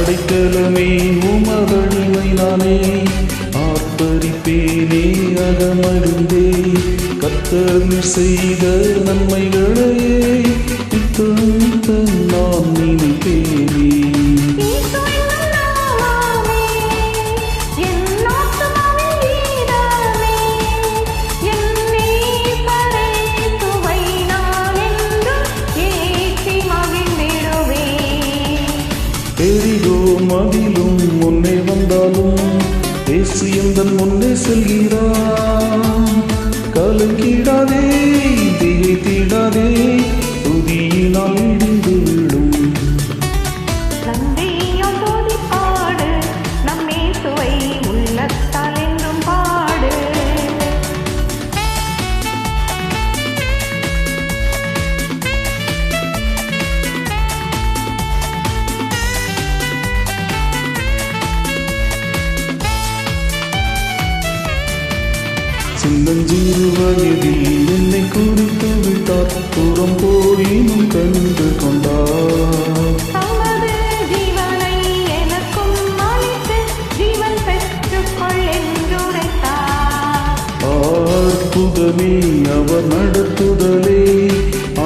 அடைக்கலமே உமதடிமை நானே, ஆர்ப்பரிப்பேனே அகமகிழ்ந்தே. கர்த்தர் நீர் செய்த நன்மைகளையே நித்தம் நான் நினைப்பேனே. எரிகோ மதிலும் முன்னே வந்தாலும் இயேசு எந்தன் முன்னே செல்கிறார். கலங்கிடாதே திகைத்திடாதே, துதியினால் இடிந்து விடும். சின்னஞ்சிறு வயதில் என்னை குறித்து விட்டார், புறம் போயினும் கண்டு கொண்டார். அற்புதமே அவர் நடத்துதலே,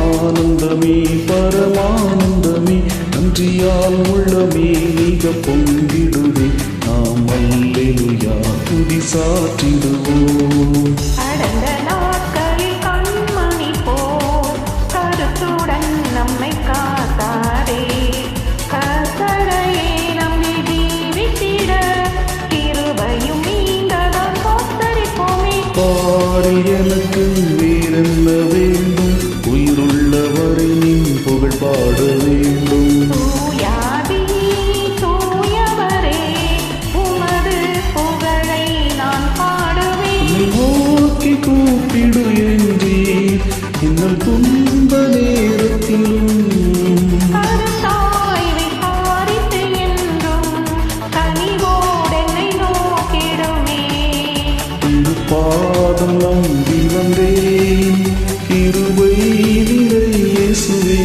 ஆனந்தமே பரமானந்தமே, நன்றியால் உள்ளமே மிக பொங்கிடுவே. நாம் அல்லேலூயா துதி சாற்றிடுவோம். அடந்த நாட்களில் கண்மணி போல் கருத்துடன் நம்மை காத்தாரே, கர்த்தரையே நம்பி ஜீவித்திட கிருபையும் நீங்கதான் போத்தரிப்போமே. பாரி எனக்கு வேறென்ன வேண்டும், உயிருள்ளவரை நின் புகழ் பாட வேண்டும். கூப்பிடு என்றீர் இன்னும் துன்ப நேரத்திலும், பாதம் நம்பி வந்தேன், கிருபை நிறை இயேசுவே.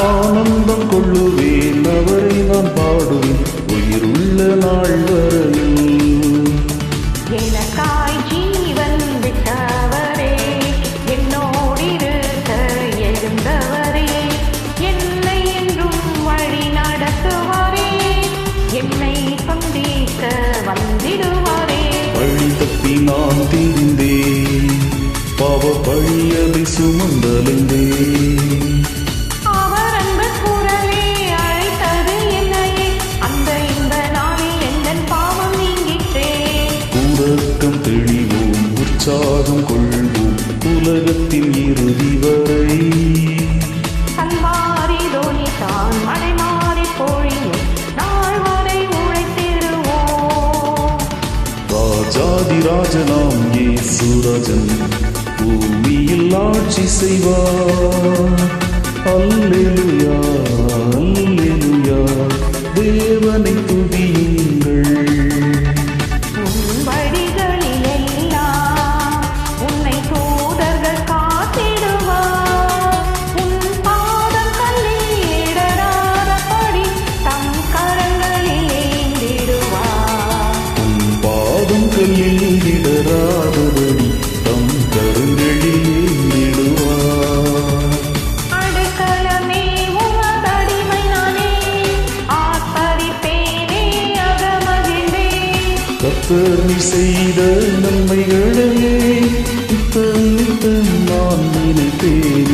ஆனந்தம் கொள்ளுவேன் அவரை நான் பாடுவேன் உயிருள்ள நாள் வரையில். எனக்காய் ஜீவன் விட்டவரே, என்னோடிருக்க எழுந்தவரே, என்னை என்றும் வழி நடத்துவாரே, என்னை சந்திக்க வந்திடுவாரே. வழி தப்பி நான் திரிந்தேன், பாவ பழியதை சுமந்தலைந்தேன். உறக்கம் தெளிவோம் உற்சாகம் கொள்வோம் உலகத்தின் இறுதி வரை. ராஜாதி ராஜனாம் இயேசுராஜன் பூமியில் ஆட்சி செய்வார். அல்லேலூயா அல்லேலூயா, தேவனை துதியுங்கள். இடராதபடி தம் கருங்களில் ஏந்திடுவார். அடைக்கலமே உமதடிமை நானே, ஆர்ப்பரிப்பேனே அகமகிழ்ந்தே. கர்த்தர் நீர் செய்த நன்மைகளையே நித்தம் நான் நினைப்பேனே.